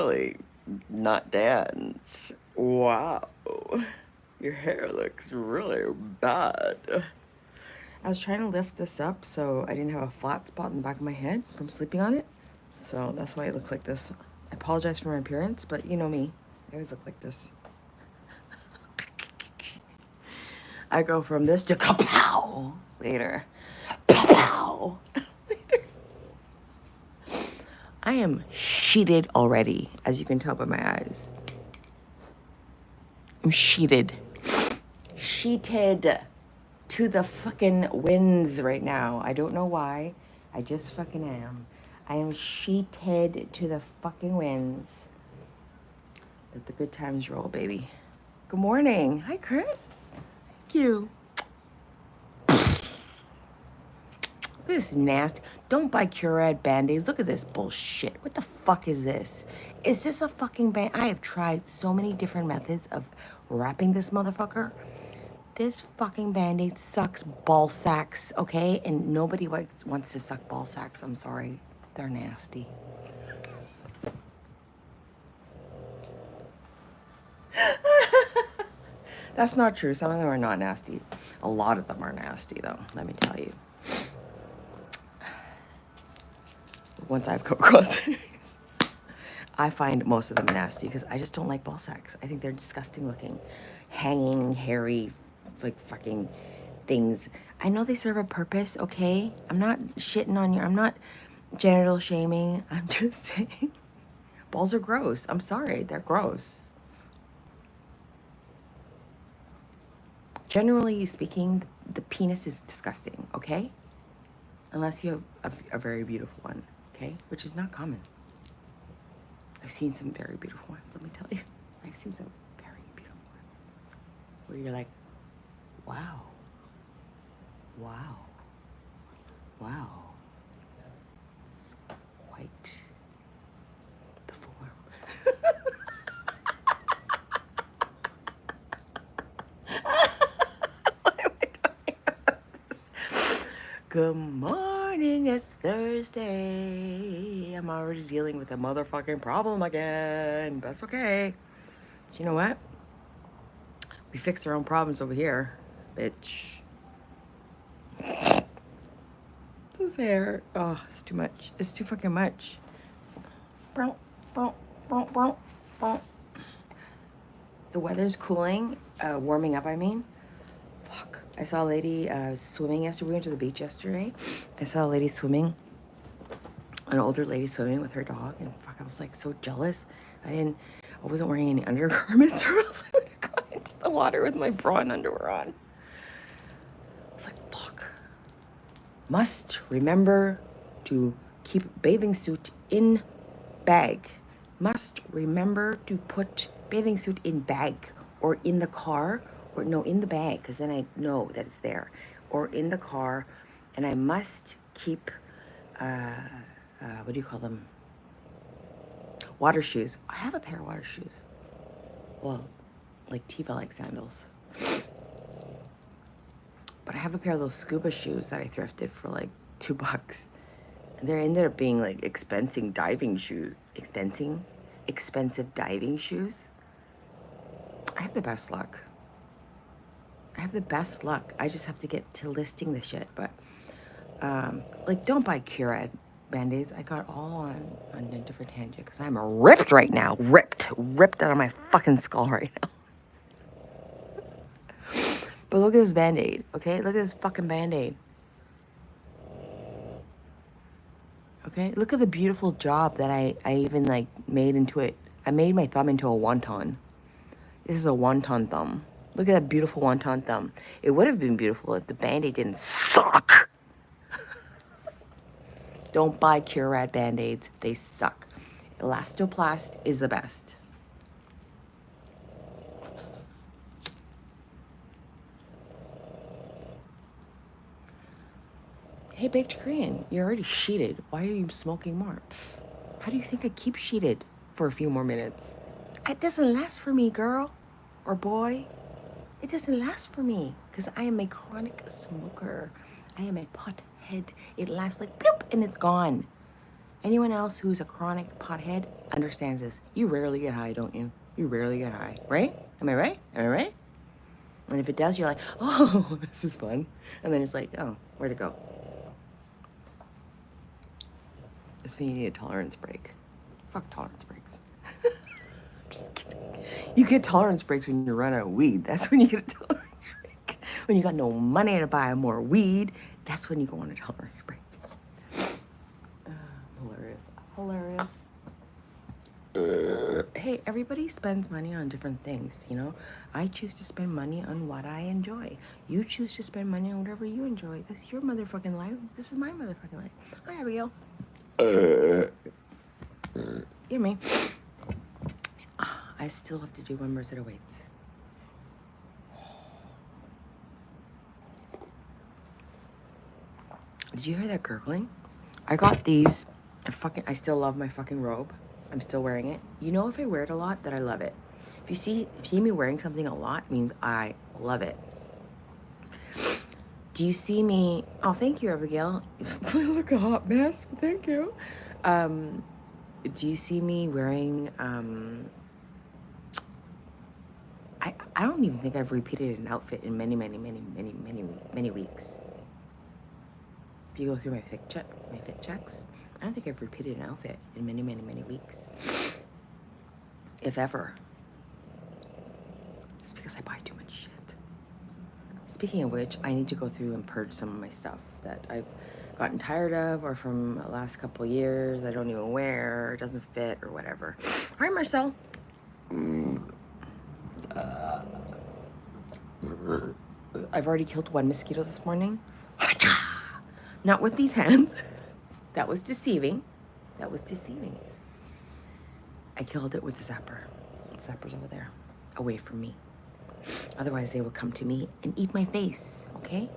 really not dance. Wow. Your hair looks really bad. I was trying to lift this up so I didn't have a flat spot in the back of my head from sleeping on it. So that's why it looks like this. I apologize for my appearance, but you know me. I always look like this. I go from this to kapow later. Kapow later. I am sheeted already, as you can tell by my eyes. I'm sheeted. Sheeted to the fucking winds right now. I don't know why. I just fucking am. I am sheeted to the fucking winds. Let the good times roll, baby. Good morning. Hi, Chris. Thank you. This is nasty. Don't buy Curad Band-Aids. Look at this bullshit. What the fuck is this? Is this a fucking band? I have tried so many different methods of wrapping this motherfucker. This fucking Band-Aid sucks ball sacks, okay? And nobody wants to suck ball sacks. I'm sorry. They're nasty. That's not true. Some of them are not nasty. A lot of them are nasty, though. Let me tell you. Once I've come across it, I find most of them nasty because I just don't like ball sacks. I think they're disgusting looking, hanging, hairy, like fucking things. I know they serve a purpose, okay? I'm not shitting on you. I'm not genital shaming. I'm just saying balls are gross. I'm sorry. They're gross. Generally speaking, the penis is disgusting, okay? Unless you have a very beautiful one, okay? Which is not common. I've seen some very beautiful ones, let me tell you. I've seen some very beautiful ones. Where you're like, wow. Wow. Wow. It's quite the form. Why am I talking about this? Good morning, it's Thursday. I'm already dealing with a motherfucking problem again. That's okay. You know what? We fix our own problems over here, bitch. This hair, oh, it's too much. It's too fucking much. The weather's cooling, warming up, I mean. Fuck. I saw a lady swimming yesterday. We went to the beach yesterday. I saw a lady swimming, an older lady swimming with her dog, and fuck, I was like so jealous. I wasn't wearing any undergarments, or else I would have gone into the water with my bra and underwear on. I was like, fuck. Must remember to keep bathing suit in bag. Must remember to put bathing suit in bag or in the car, or no, in the bag, because then I know that it's there, or in the car. And I must keep, what do you call them? Water shoes. I have a pair of water shoes. Well, like Teva-like sandals. But I have a pair of those scuba shoes that I thrifted for like $2. And they ended up being like expensive diving shoes. Expensive diving shoes. I have the best luck. I just have to get to listing the shit. But like, don't buy Curad Band-Aids. I got all on a different tangent because I'm ripped right now. Ripped out of my fucking skull right now. But look at this Band-Aid, okay? Look at this fucking Band-Aid. Okay? Look at the beautiful job that I even, like, made into it. I made my thumb into a wonton. This is a wonton thumb. Look at that beautiful wonton thumb. It would have been beautiful if the Band-Aid didn't suck. Don't buy Curad Band-Aids. They suck. Elastoplast is the best. Hey, Baked Korean, you're already sheeted. Why are you smoking more? How do you think I keep sheeted for a few more minutes? It doesn't last for me, girl or boy. It doesn't last for me because I am a chronic smoker. I am a pothead. It lasts like bloop and it's gone. Anyone else who's a chronic pothead understands this. You rarely get high, don't you? You rarely get high, right? Am I right? Am I right? And if it does, you're like, oh, this is fun. And then it's like, oh, where'd it go? That's when you need a tolerance break. Fuck tolerance breaks. Just kidding. You get tolerance breaks when you run out of weed. That's when you get a tolerance break. When you got no money to buy more weed, that's when you go on a tolerance break. Hilarious. Hey, everybody spends money on different things, you know? I choose to spend money on what I enjoy. You choose to spend money on whatever you enjoy. That's your motherfucking life. This is my motherfucking life. Hi, Abigail. Hear me. I still have to do members that awaits. Did you hear that gurgling? I got these. I still love my fucking robe. I'm still wearing it. You know, if I wear it a lot, that I love it. If you see me wearing something a lot, it means I love it. Do you see me? Oh, thank you, Abigail. I look a hot mess. Thank you. Do you see me wearing? I don't even think I've repeated an outfit in many weeks. If you go through my fit checks, I don't think I've repeated an outfit in many weeks. If ever. It's because I buy too much shit. Speaking of which, I need to go through and purge some of my stuff that I've gotten tired of, or from the last couple years I don't even wear, it doesn't fit, or whatever. Hi, Marcel. I've already killed one mosquito this morning. Not with these hands. That was deceiving. I killed it with the zapper. The zapper's over there, away from me. Otherwise, they will come to me and eat my face, okay?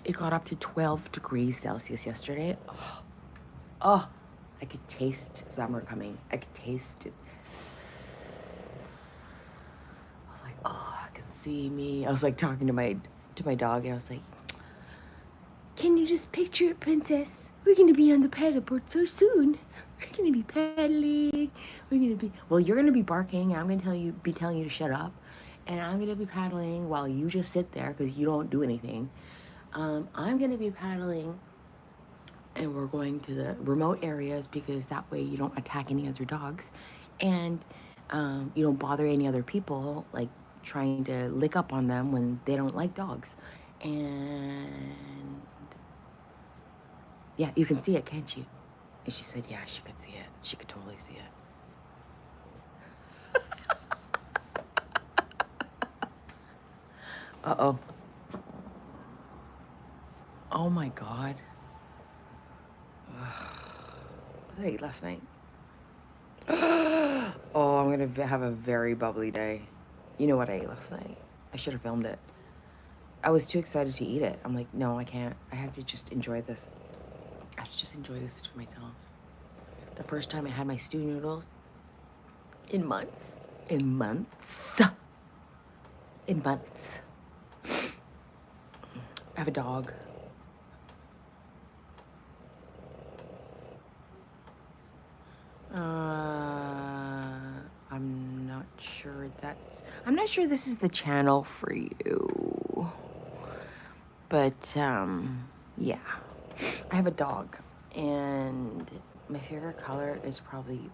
It got up to 12 degrees Celsius yesterday. Oh, I could taste summer coming. I could taste it. I was like, oh, I can see me. I was like talking to my dog, and I was like, can you just picture it, princess? We're gonna be on the paddleboard so soon. We're gonna be paddling. Well, you're gonna be barking, and I'm gonna be telling you to shut up. And I'm gonna be paddling while you just sit there because you don't do anything. I'm gonna be paddling, and we're going to the remote areas because that way you don't attack any other dogs, and you don't bother any other people, like trying to lick up on them when they don't like dogs. And yeah, you can see it, can't you? And she said, yeah, she could see it. She could totally see it. Uh-oh. Oh my God. What did I eat last night? Oh, I'm gonna have a very bubbly day. You know what I ate last night? I should have filmed it. I was too excited to eat it. I'm like, no, I can't. I have to just enjoy this. I have to just enjoy this for myself. The first time I had my stew noodles in months. I have a dog. I'm not sure this is the channel for you. But, yeah. I have a dog, and my favorite color is probably...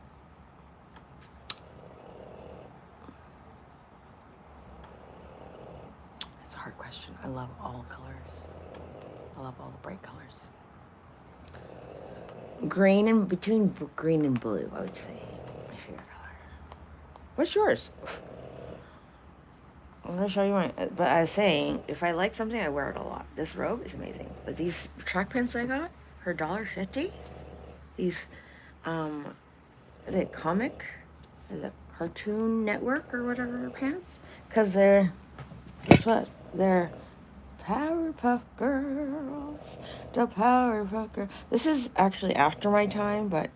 It's a hard question. I love all colors. I love all the bright colors. Between green and blue, I would say. My favorite color. What's yours? I'm gonna show you mine. But I was saying, if I like something, I wear it a lot. This robe is amazing. But these track pants I got for $1.50. These, is it comic? Is it Cartoon Network or whatever pants? Because they're, guess what? They're Powerpuff Girls. The Powerpuff Girls. This is actually after my time, but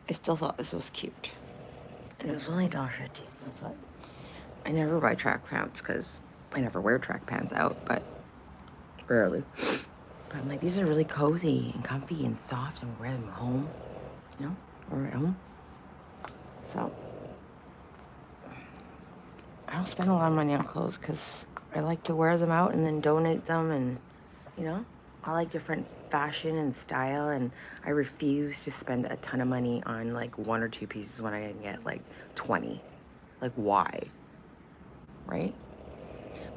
I still thought this was cute. And it was only $1.50. I thought, I never buy track pants because I never wear track pants out, but rarely. But I'm like, these are really cozy and comfy and soft, and wear them at home, you know, or at home. So I don't spend a lot of money on clothes because I like to wear them out and then donate them, and you know, I like different fashion and style, and I refuse to spend a ton of money on like 1 or 2 pieces when I can get like 20. Like, why? Right?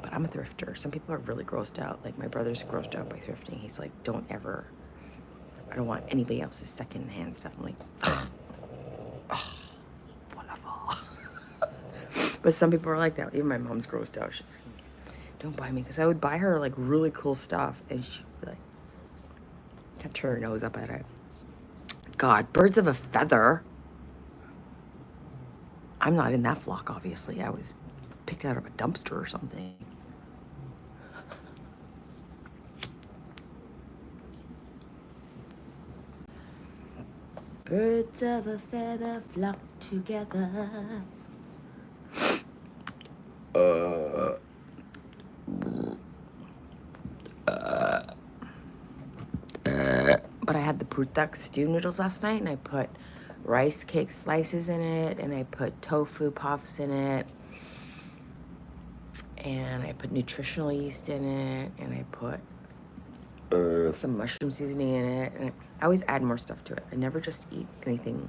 But I'm a thrifter. Some people are really grossed out. Like, my brother's grossed out by thrifting. He's like, don't ever, I don't want anybody else's secondhand stuff. I'm like, whatever. But some people are like that. Even my mom's grossed out. She's like, don't buy me. Because I would buy her like really cool stuff, and she'd be like, I'd turn her nose up at it. God, birds of a feather. I'm not in that flock, obviously. I was picked out of a dumpster or something. Birds of a feather flock together. But I had the prutak stew noodles last night, and I put rice cake slices in it, and I put tofu puffs in it, and I put nutritional yeast in it, and I put some mushroom seasoning in it, and I always add more stuff to it. I never just eat anything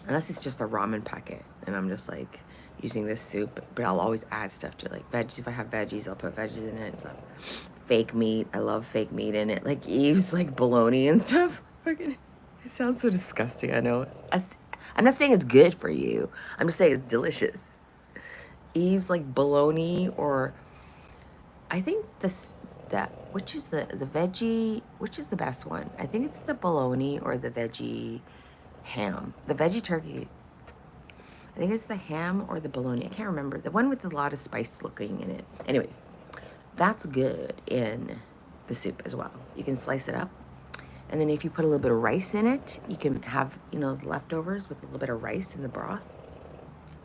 unless it's just a ramen packet, and I'm just like using this soup, but I'll always add stuff to it, like veggies. If I have veggies, I'll put veggies in it. So fake meat, I love fake meat in it, like Eve's like bologna and stuff. It sounds so disgusting, I know. I'm not saying it's good for you, I'm just saying it's delicious. Eve's like bologna, or I think which is the veggie, which is the best one? I think it's the bologna or the veggie ham. The veggie turkey, I think it's the ham or the bologna. I can't remember. The one with a lot of spice looking in it. Anyways, that's good in the soup as well. You can slice it up. And then if you put a little bit of rice in it, you can have, you know, leftovers with a little bit of rice in the broth.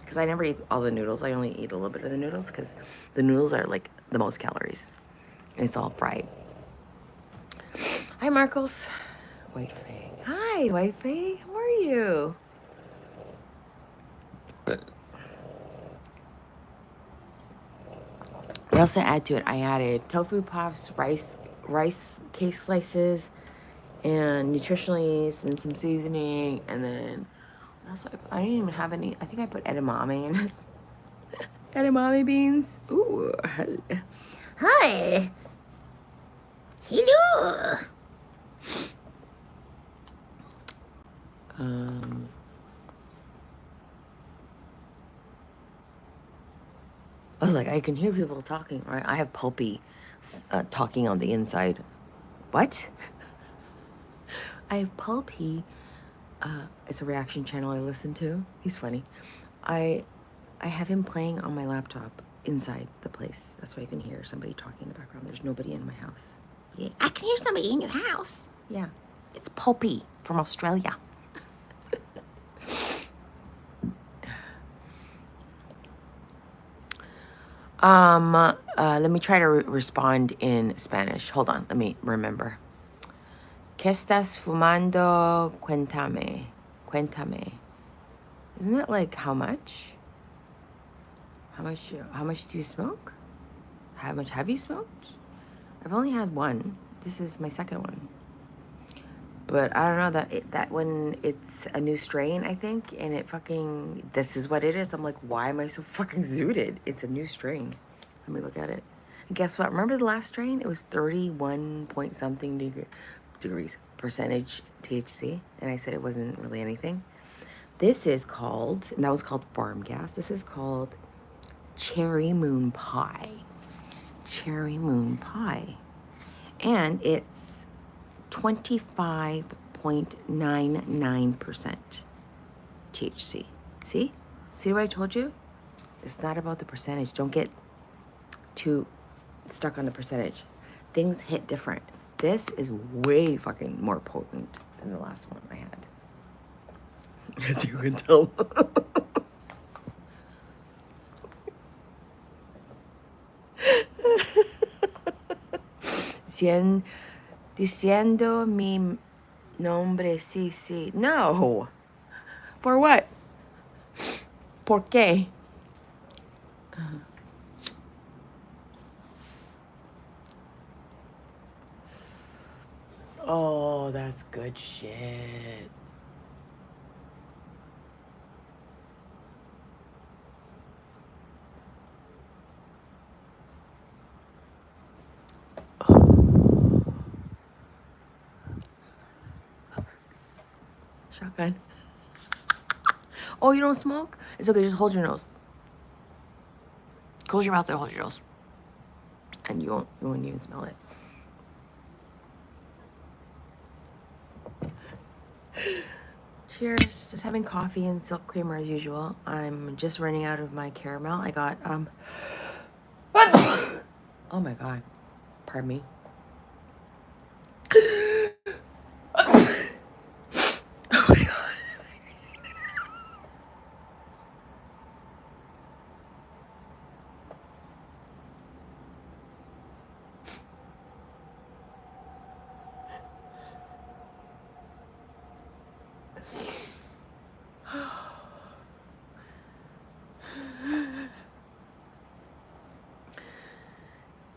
Because I never eat all the noodles. I only eat a little bit of the noodles because the noodles are like the most calories. And it's all fried. Hi, Marcos. White Faye. Hi, White Faye. How are you? What else did I add to it? I added tofu puffs, rice cake slices, and nutritional yeast and some seasoning, and then also, I didn't even have any. I think I put edamame in it. Edamame beans. Ooh. Hi. Hello. I was like, I can hear people talking, right? I have Pulpy talking on the inside. What? I have Pulpy. It's a reaction channel I listen to. He's funny. I have him playing on my laptop inside the place. That's why you can hear somebody talking in the background. There's nobody in my house. Yeah, I can hear somebody in your house. Yeah, it's Pulpy from Australia. Let me try to respond in Spanish. Hold on, let me remember. ¿Qué estás fumando? Cuéntame. Cuéntame. Isn't that like how much? How much do you smoke? How much have you smoked? I've only had one. This is my second one. But I don't know, that one, it's a new strain, I think, and it fucking, this is what it is. I'm like, why am I so fucking zooted? It's a new strain. Let me look at it. And guess what? Remember the last strain? It was 31 point something degrees percentage THC, and I said it wasn't really anything. This is called, and that was called Farm Gas. This is called Cherry Moon Pie. Cherry Moon Pie. And it's 25.99% THC. See? See what I told you? It's not about the percentage. Don't get too stuck on the percentage. Things hit different. This is way fucking more potent than the last one I had. As you can tell. diciendo mi nombre, sí, sí. No. For what? ¿Por qué? Oh, that's good shit. Shotgun. Oh, you don't smoke? It's okay, just hold your nose. Close your mouth and hold your nose. And you won't even smell it. Cheers. Just having coffee and silk creamer as usual. I'm just running out of my caramel. I got oh my god. Pardon me. Oh my god.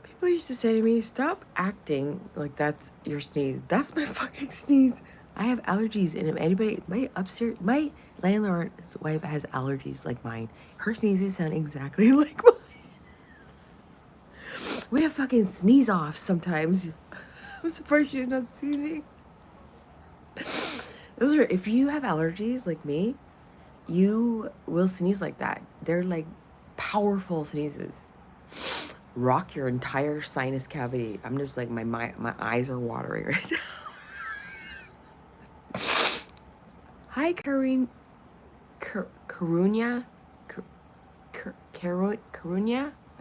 People used to say to me, stop acting like that's your sneeze. That's my fucking sneeze. I have allergies, and if anybody, my landlord's wife has allergies like mine. Her sneezes sound exactly like mine. We have fucking sneeze offs sometimes. I'm surprised she's not sneezing. Those are, if you have allergies like me, you will sneeze like that. They're like powerful sneezes. Rock your entire sinus cavity. I'm just like, my eyes are watering right now. Hi, Karunya. Karunya?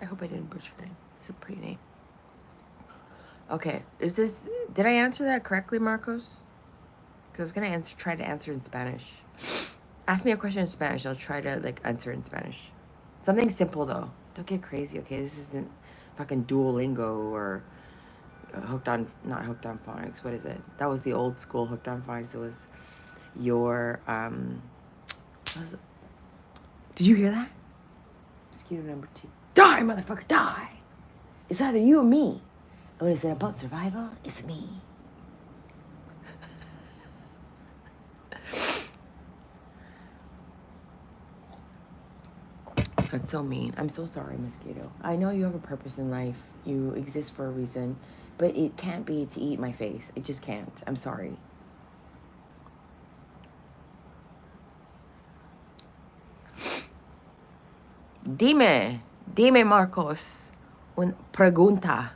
I hope I didn't butcher your name. It's a pretty name. Okay, did I answer that correctly, Marcos? Because I was gonna try to answer in Spanish. Ask me a question in Spanish. I'll try to like answer in Spanish. Something simple though. Don't get crazy, okay? This isn't fucking Duolingo or not Hooked on Phonics. What is it? That was the old school Hooked on Phonics. It was your what was it? Did you hear that? Mosquito number 2. Die, motherfucker, die! It's either you or me. And when it's about survival, it's me. That's so mean. I'm so sorry, Mosquito. I know you have a purpose in life. You exist for a reason. But it can't be to eat my face. It just can't. I'm sorry. Dime Marcos. Una pregunta.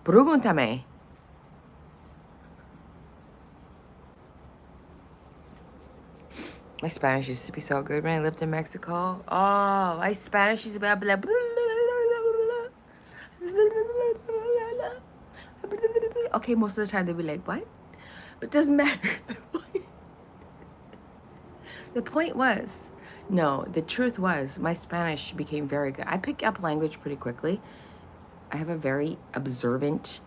Pregúntame. My Spanish used to be so good when I lived in Mexico. Oh, my Spanish used to be blah, blah, blah, blah. Okay, most of the time they'd be like, what? But it doesn't matter. The point was, no, the truth was my Spanish became very good. I pick up language pretty quickly. I have a very observant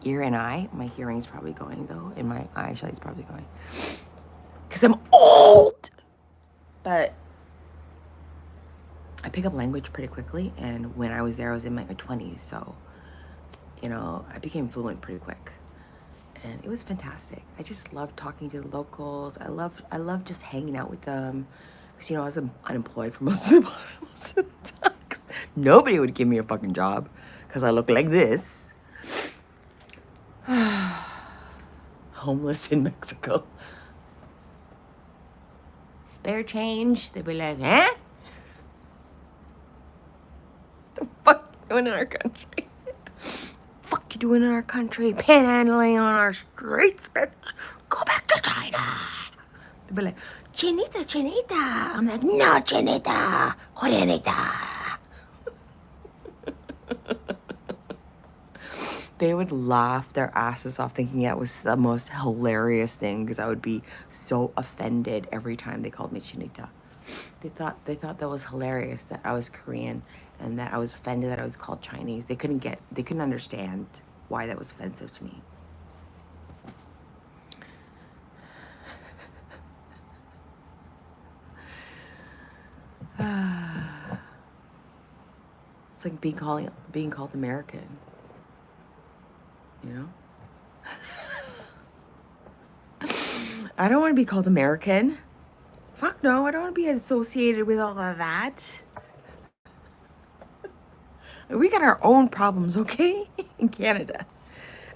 ear and eye. My hearing's probably going though, and my eyesight's probably going. Because I'm old! But I pick up language pretty quickly, and when I was there, I was in my 20s, so, you know, I became fluent pretty quick. And it was fantastic. I just loved talking to the locals. I loved just hanging out with them. Because, you know, I was unemployed for most of the time. Cause nobody would give me a fucking job. Because I look like this. Homeless in Mexico. Spare change. They'd be like, eh? The fuck you doing in our country? Fuck you doing in our country? Panhandling on our streets, bitch. Go back to China. They'd be like, Chinita. I'm like, no, Chinita. Juanita. They would laugh their asses off thinking that was the most hilarious thing because I would be so offended every time they called me Chinita. They thought that was hilarious that I was Korean and that I was offended that I was called Chinese. They couldn't understand why that was offensive to me. It's like being called American, you know? I don't want to be called American. Fuck no, I don't want to be associated with all of that. We got our own problems, okay? In Canada.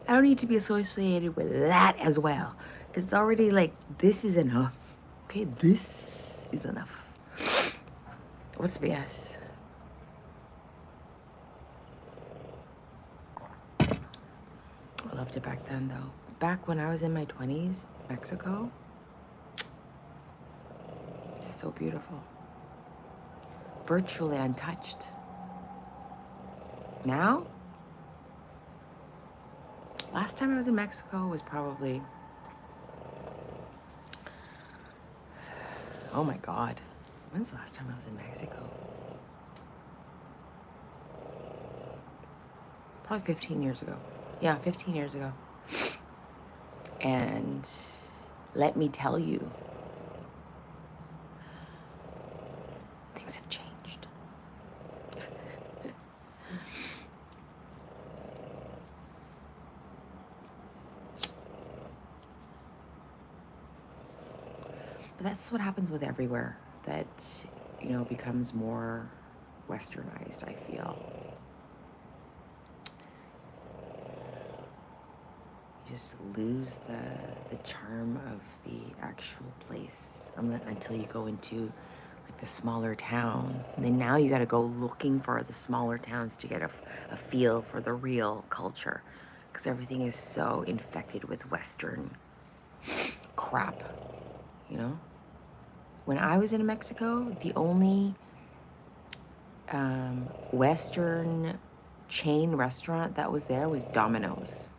I don't need to be associated with that as well. It's already like, this is enough. Okay, this is enough. What's BS? I loved it back then, though. Back when I was in my 20s, Mexico, it's so beautiful. Virtually untouched. Now, last time I was in Mexico was probably, oh my God. When's the last time I was in Mexico? Probably 15 years ago. Yeah, 15 years ago. And let me tell you, things have changed. But that's what happens with everywhere that, you know, becomes more westernized, I feel. You just lose the charm of the actual place until you go into like the smaller towns. And then now you got to go looking for the smaller towns to get a feel for the real culture, because everything is so infected with Western crap, you know? When I was in Mexico, the only Western chain restaurant that was there was Domino's.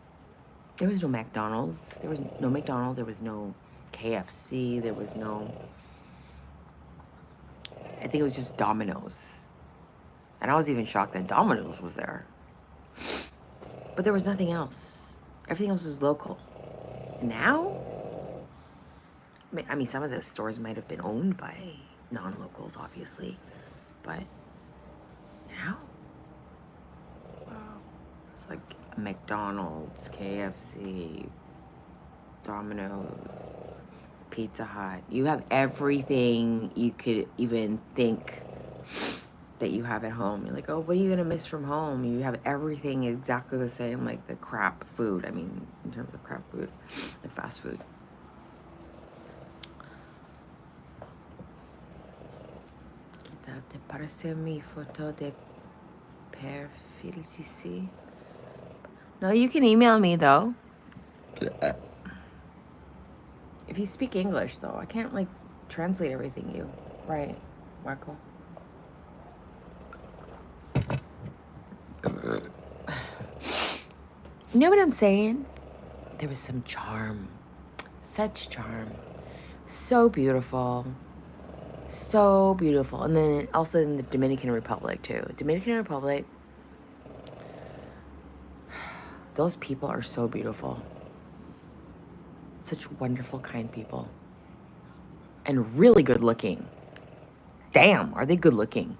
There was no McDonald's. There was no McDonald's. There was no KFC. There was no... I think it was just Domino's. And I was even shocked that Domino's was there. But there was nothing else. Everything else was local. Now... I mean, some of the stores might have been owned by non-locals, obviously. But now... Wow. It's like McDonald's, KFC, Domino's, Pizza Hut. You have everything you could even think that you have at home. You're like, oh, what are you gonna miss from home? You have everything exactly the same, like the crap food. I mean, in terms of crap food, like fast food. ¿Te parece mi foto de perfil? Sí. No, you can email me, though. If you speak English, though, I can't, like, translate everything you... Right, Marco? You know what I'm saying? There was some charm. Such charm. So beautiful. So beautiful. And then also in the Dominican Republic, too. Dominican Republic... Those people are so beautiful. Such wonderful, kind people. And really good looking. Damn, are they good looking?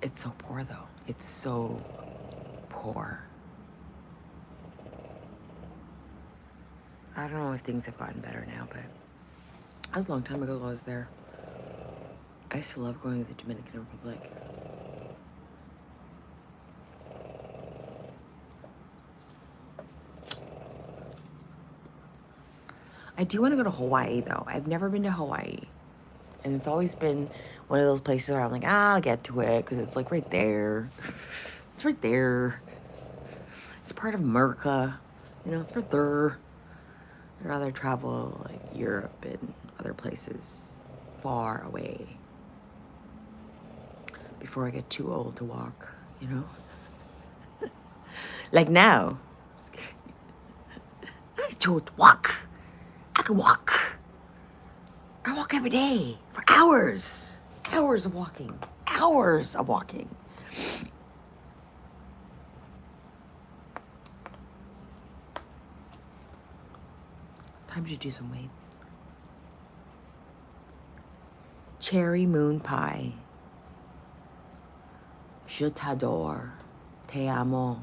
It's so poor, though. It's so poor. I don't know if things have gotten better now, but that was a long time ago I was there. I used to love going to the Dominican Republic. I do want to go to Hawaii, though. I've never been to Hawaii. And it's always been one of those places where I'm like, I'll get to it, because it's like right there. It's right there. It's part of America. You know, it's right there. I'd rather travel like Europe and other places far away before I get too old to walk, you know? Like now. I don't walk. I I walk. I walk every day for hours. Hours of walking. Hours of walking. Time to do some weights. Cherry moon pie. Je t'adore. Te amo.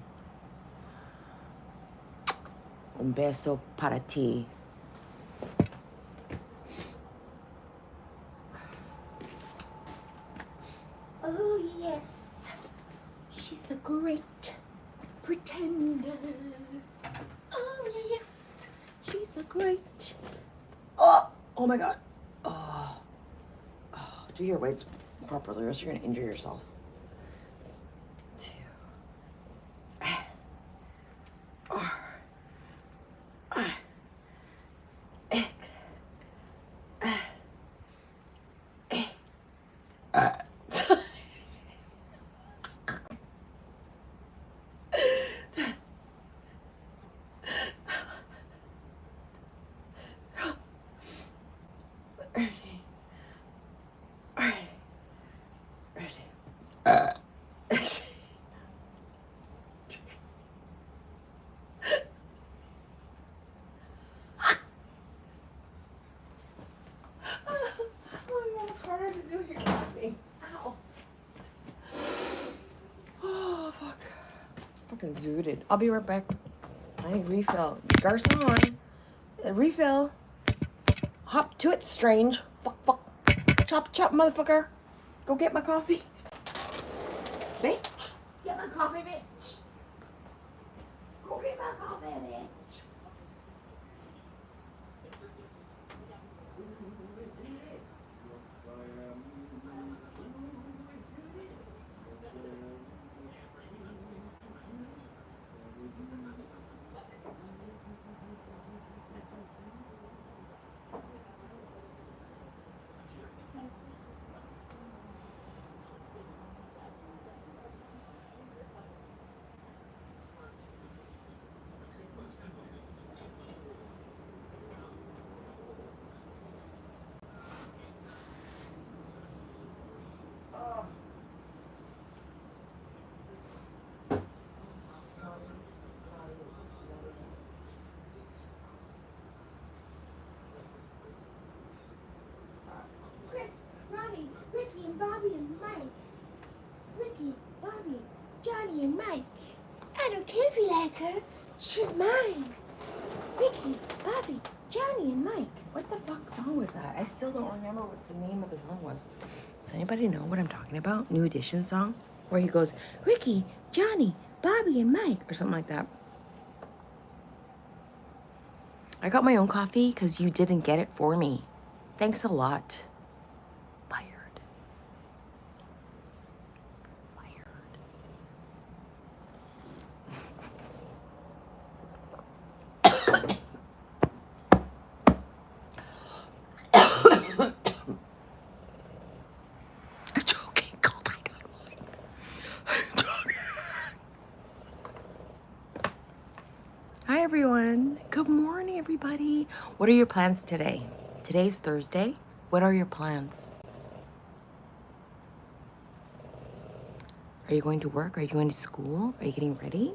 Un beso para ti. Oh, yes. She's the great pretender. Oh, yes. She's the great. Oh my God. Oh. Do your weights properly or else you're going to injure yourself. 2. Oh, fuck. Fucking zooted. I'll be right back. I need refill. Garcon. Refill. Hop to it, strange. Fuck. Chop, motherfucker. Go get my coffee. Bitch. Get my coffee, bitch. Go get my coffee, bitch. Ricky and Bobby and Mike. Ricky, Bobby, Johnny and Mike. I don't care if you like her. She's mine. Ricky, Bobby, Johnny and Mike. What the fuck song was that? I still don't remember what the name of the song was. Does anybody know what I'm talking about? New Edition song? Where he goes, Ricky, Johnny, Bobby and Mike, or something like that. I got my own coffee because you didn't get it for me. Thanks a lot. Hi everyone. Good morning everybody. What are your plans today? Today's Thursday. What are your plans? Are you going to work? Are you going to school? Are you getting ready?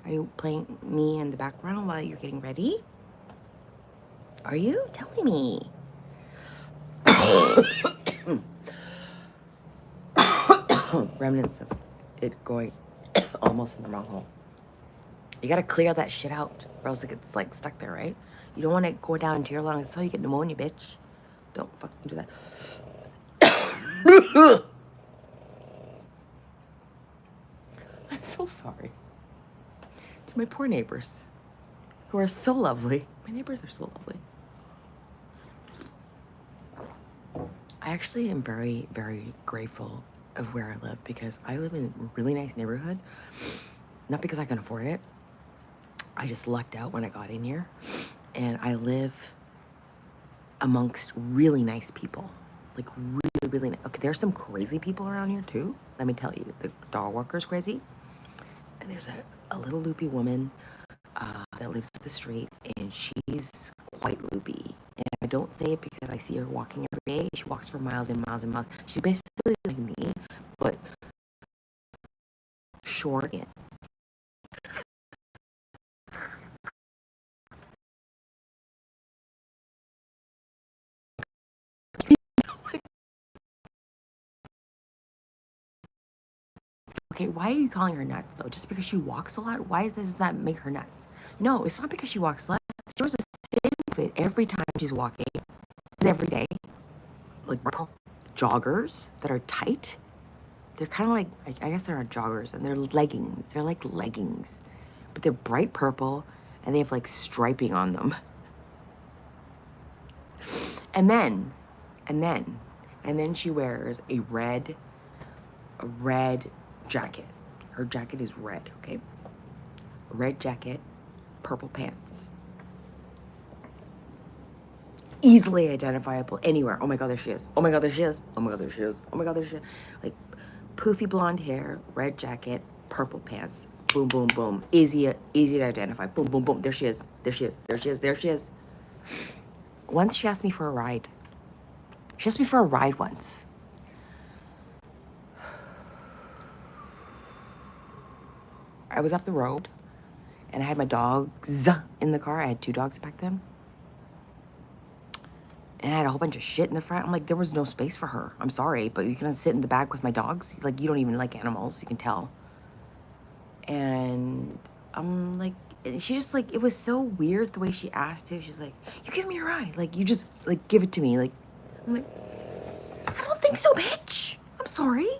Are you playing me in the background while you're getting ready? Are you? Tell me. Remnants of it going almost in the wrong hole. You gotta clear that shit out, or else it gets like stuck there, right? You don't want it go down into your lungs. That's how you get pneumonia, bitch. Don't fucking do that. I'm so sorry to my poor neighbors, who are so lovely. My neighbors are so lovely. I actually am very, very grateful of where I live because I live in a really nice neighborhood. Not because I can afford it. I just lucked out when I got in here. And I live amongst really nice people. Like really, really nice. Okay, there's some crazy people around here too. Let me tell you, the dog walker's crazy. And there's a little loopy woman that lives up the street, and she's quite loopy. And I don't say it because I see her walking every day. She walks for miles and miles and miles. She's basically like me, but short. Okay, why are you calling her nuts though? Just because she walks a lot? Why does that make her nuts? No, it's not because she walks a lot. She wears a skin fit every time she's walking. Every day. Like joggers that are tight. They're kind of like, I guess they're not joggers, and they're leggings. They're like leggings. But they're bright purple, and they have like striping on them. And then she wears a red jacket. Her jacket is red, okay? Red jacket, purple pants. Easily identifiable anywhere. Oh my God, there she is. Oh my God, there she is. Oh my God, there she is. Oh my God, there she is. Like poofy blonde hair, red jacket, purple pants. Boom, boom, boom. Easy to identify. Boom, boom, boom. There she is. There she is. There she is. There she is. Once she asked me for a ride. She asked me for a ride once. I was up the road and I had my dogs in the car. I had 2 dogs back then. And I had a whole bunch of shit in the front. I'm like, there was no space for her. I'm sorry, but you're gonna sit in the back with my dogs? Like, you don't even like animals, you can tell. And I'm like, she just like, it was so weird the way she asked it. She's like, you give me a ride. Like, you just like give it to me. Like, I'm like, I don't think so, bitch. I'm sorry.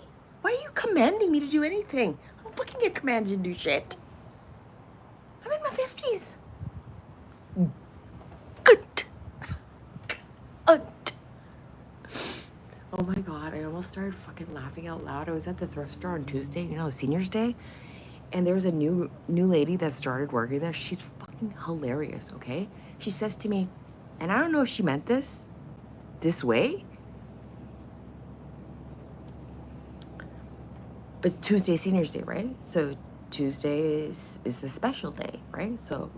Why are you commanding me to do anything? I don't fucking get commanded to do shit. I'm in my 50s. Good. Oh my God, I almost started fucking laughing out loud. I was at the thrift store on Tuesday, you know, Senior's Day. And there was a new lady that started working there. She's fucking hilarious, okay? She says to me, and I don't know if she meant this way, but it's Tuesday, Senior's Day, right? So Tuesday is the special day, right? So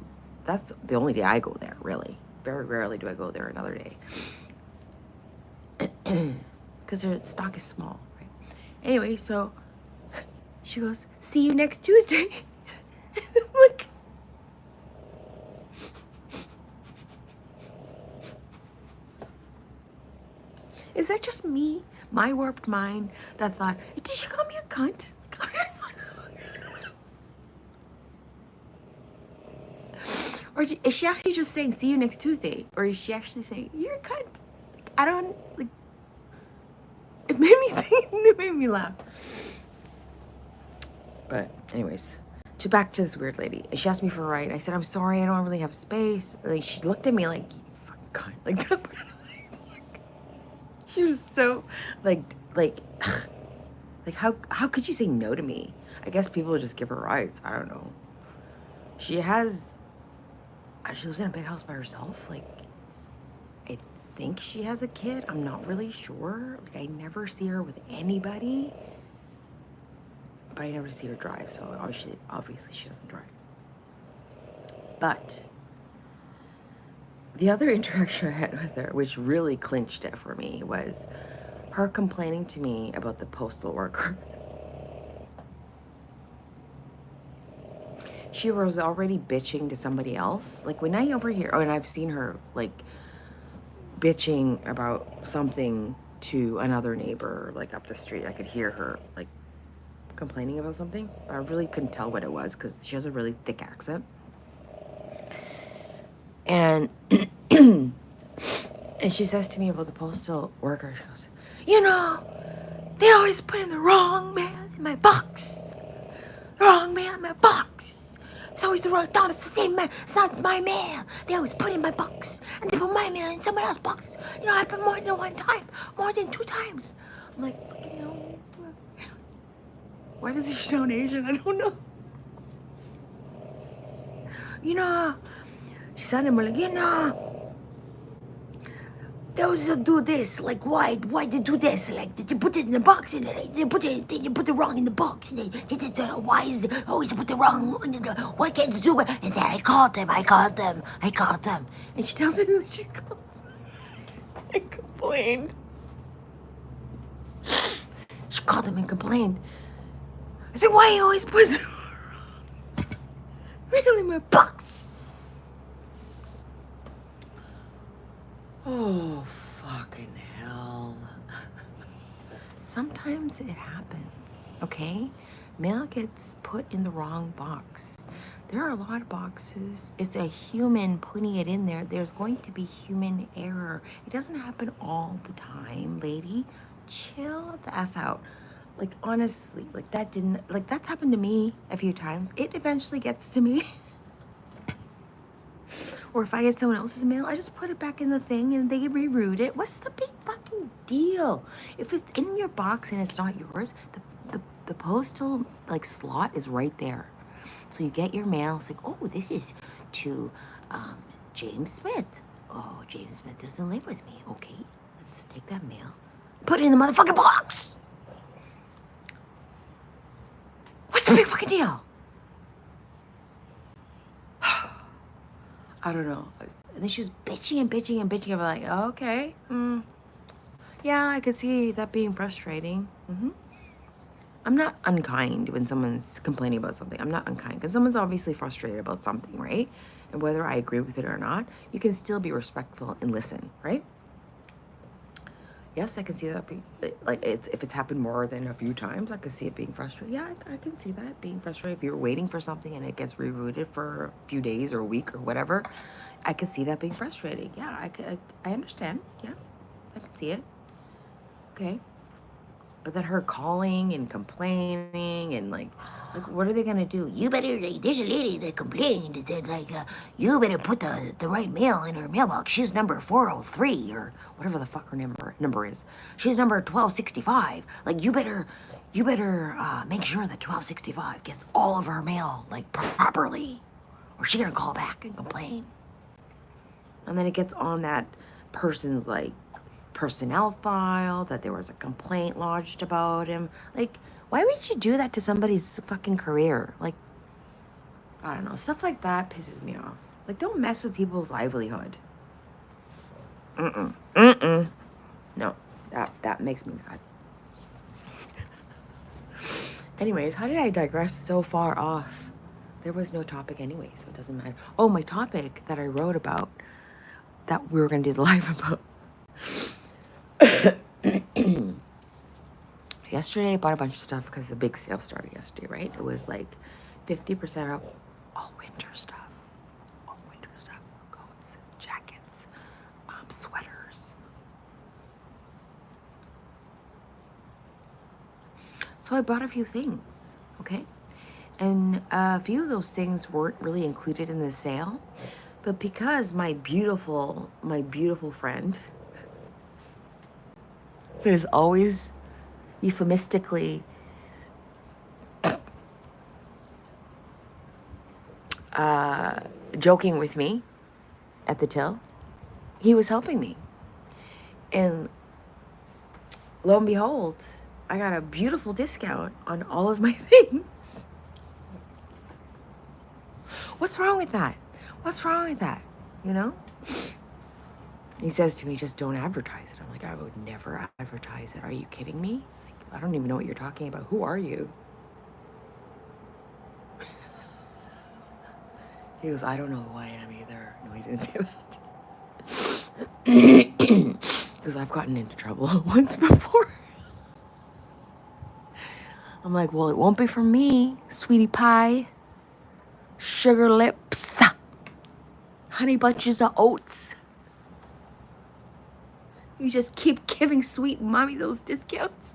that's the only day I go there, really. Very rarely do I go there another day. Because their stock is small, right? Anyway, so she goes, see you next Tuesday. I'm like, is that just me, my warped mind, that thought, did she call me a cunt? Or is she actually just saying, see you next Tuesday? Or is she actually saying, you're a cunt? Like, I don't, like, it made me think, it made me laugh. But anyways, back to this weird lady. She asked me for a ride. And I said, I'm sorry, I don't really have space. Like, she looked at me like, you fucking cunt. Like, she was so, like, how could you say no to me? I guess people just give her rides. I don't know. She lives in a big house by herself. Like, I think she has a kid. I'm not really sure. Like, I never see her with anybody. But I never see her drive, so obviously she doesn't drive. But the other interaction I had with her, which really clinched it for me, was her complaining to me about the postal worker. She was already bitching to somebody else. Like, when I overhear, and I've seen her, like, bitching about something to another neighbor, like, up the street. I could hear her, like, complaining about something. I really couldn't tell what it was because she has a really thick accent. And and she says to me about the postal worker, she goes, you know, they always put in the wrong mail in my box. The wrong mail in my box. It's always the wrong, no, it's the same mail. It's not my mail. They always put in my box. And they put my mail in someone else's box. You know, I put more than 1 time. More than 2 times. I'm like, you know, why does he sound Asian? I don't know. You know, she sounded more like, you know, they always do this. Like, why did you do this? Like, did you put it in the box? And did you put it wrong in the box? Why is it always put it wrong? Why can't you do it? And then I called them. And she tells me that she called and complained. She called them and complained. I said, why you always put it really in my box? Oh, fucking hell. Sometimes it happens, okay? Mail gets put in the wrong box. There are a lot of boxes. It's a human putting it in there. There's going to be human error. It doesn't happen all the time, lady. Chill the F out. Like, honestly, like that's happened to me a few times. It eventually gets to me. Or if I get someone else's mail, I just put it back in the thing and they reroute it. What's the big fucking deal? If it's in your box and it's not yours, the postal like slot is right there. So you get your mail. It's like, oh, this is to James Smith. Oh, James Smith doesn't live with me. Okay, let's take that mail. Put it in the motherfucking box. What's the big fucking deal? I don't know. And then she was bitching. I'm like, oh, okay. Yeah, I could see that being frustrating. I'm not unkind when someone's complaining about something. I'm not unkind because someone's obviously frustrated about something, right? And whether I agree with it or not, you can still be respectful and listen, right? Yes, I can see that being, like, if it's happened more than a few times, I could see it being frustrating. Yeah, I can see that being frustrating. If you're waiting for something and it gets rerouted for a few days or a week or whatever, I could see that being frustrating. Yeah, I understand. Yeah, I can see it. Okay. But then her calling and complaining and like what are they gonna do? You better, like, there's a lady that complained and said, like, you better put the right mail in her mailbox. She's number 403 or whatever the fuck her number is. She's number 1265. Like, you better make sure that 1265 gets all of her mail, like, properly, or she's gonna call back and complain. And then it gets on that person's, like, personnel file that there was a complaint lodged about him. Like, why would you do that to somebody's fucking career? Like, I don't know, stuff like that pisses me off. Like, don't mess with people's livelihood. No, that makes me mad. Anyways, how did I digress so far off? There was no topic anyway, so it doesn't matter. Oh, my topic that I wrote about, that we were gonna do the live about. Yesterday I bought a bunch of stuff because the big sale started yesterday, right? It was like 50% off all winter stuff. Coats, jackets, sweaters. So I bought a few things, okay? And a few of those things weren't really included in the sale, but because my beautiful friend is always euphemistically joking with me at the till, he was helping me. And lo and behold, I got a beautiful discount on all of my things. What's wrong with that? You know? He says to me, just don't advertise it. I'm like, I would never advertise it. Are you kidding me? Like, I don't even know what you're talking about. Who are you? He goes, I don't know who I am either. No, he didn't say that. Because I've gotten into trouble once before. I'm like, well, it won't be from me, sweetie pie, sugar lips, honey bunches of oats. You just keep giving sweet mommy those discounts.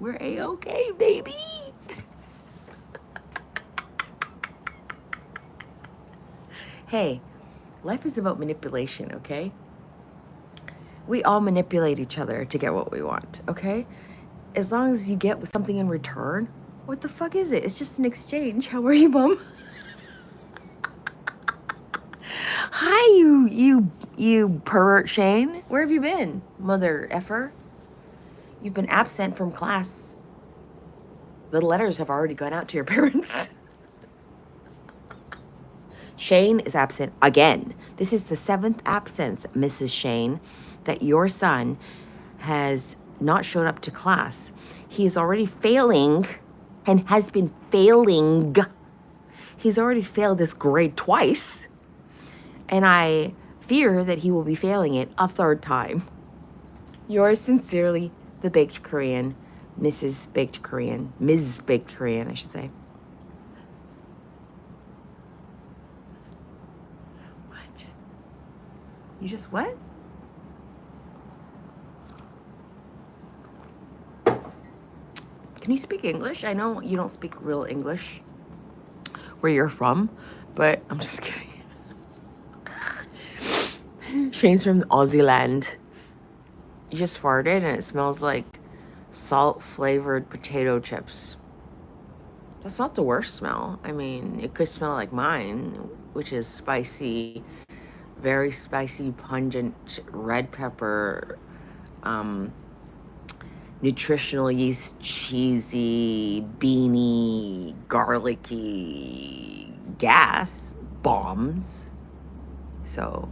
We're A-okay, baby. Hey, life is about manipulation, okay? We all manipulate each other to get what we want, okay? As long as you get something in return, what the fuck is it? It's just an exchange. How are you, Mom? Hi, you pervert Shane. Where have you been, mother effer? You've been absent from class. The letters have already gone out to your parents. Shane is absent again. This is the 7th absence, Mrs. Shane, that your son has not showed up to class. He is already failing and has been failing. He's already failed this grade twice. And I fear that he will be failing it a 3rd time. Yours sincerely, the Baked Korean, Mrs. Baked Korean, Ms. Baked Korean, I should say. What? You just what? Can you speak English? I know you don't speak real English where you're from, but I'm just kidding. Shane's from Aussie land. You just farted and it smells like salt-flavored potato chips. That's not the worst smell. I mean, it could smell like mine, which is spicy, very spicy, pungent red pepper, nutritional yeast, cheesy, beany, garlicky gas bombs. So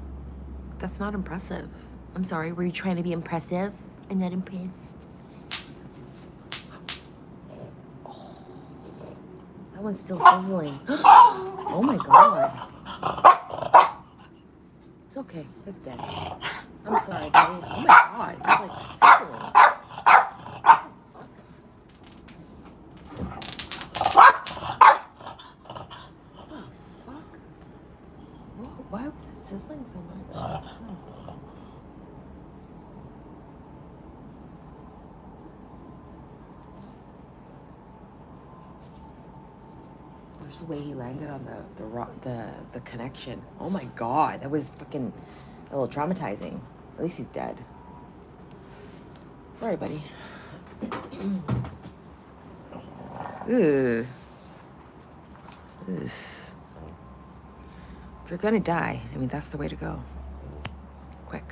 that's not impressive. I'm sorry, were you trying to be impressive? I'm not impressed. Oh, that one's still sizzling. Oh my God. It's okay, it's dead. I'm sorry, buddy. Oh my God, it's like sizzling. Why was that sizzling so much? Oh. There's the way he landed on the connection. Oh my God, that was fucking a little traumatizing. At least he's dead. Sorry, buddy. Ugh. Ugh. If you're gonna die, I mean, that's the way to go. Quick.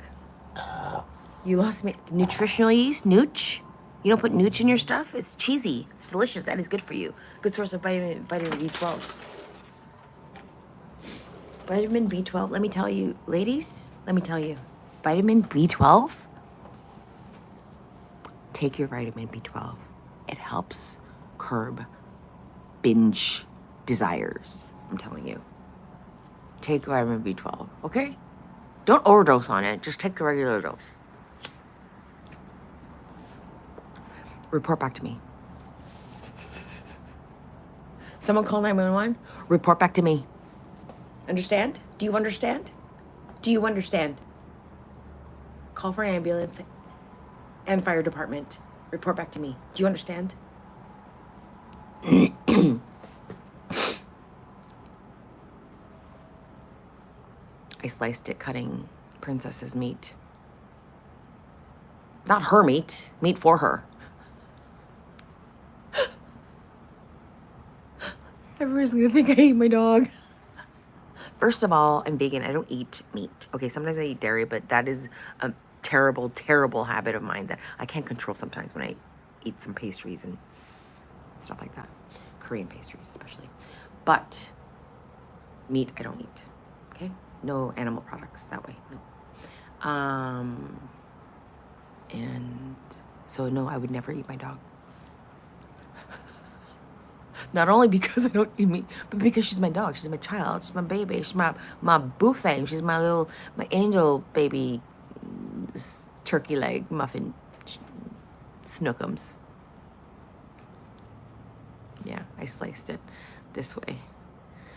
You lost me. Nutritional yeast? Nooch? You don't put nooch in your stuff? It's cheesy. It's delicious and it's good for you. Good source of vitamin B12. Vitamin B12, let me tell you, ladies, let me tell you. Vitamin B12? Take your vitamin B12. It helps curb binge desires. I'm telling you. Take vitamin B12, okay? Don't overdose on it. Just take the regular dose. Report back to me. Someone call 911. Report back to me. Understand? Do you understand? Do you understand? Call for an ambulance and fire department. Report back to me. Do you understand? I sliced it cutting Princess's meat. Not her meat. Meat for her. Everyone's gonna think I ate my dog. First of all, I'm vegan. I don't eat meat. Okay, sometimes I eat dairy, but that is a terrible, terrible habit of mine that I can't control sometimes when I eat some pastries and stuff like that. Korean pastries especially. But meat I don't eat. Okay? No animal products that way. No. And so no, I would never eat my dog. Not only because I don't eat meat, but because she's my dog. She's my child. She's my baby. She's my boo thing. She's my angel baby turkey leg muffin snookums. Yeah, I sliced it this way.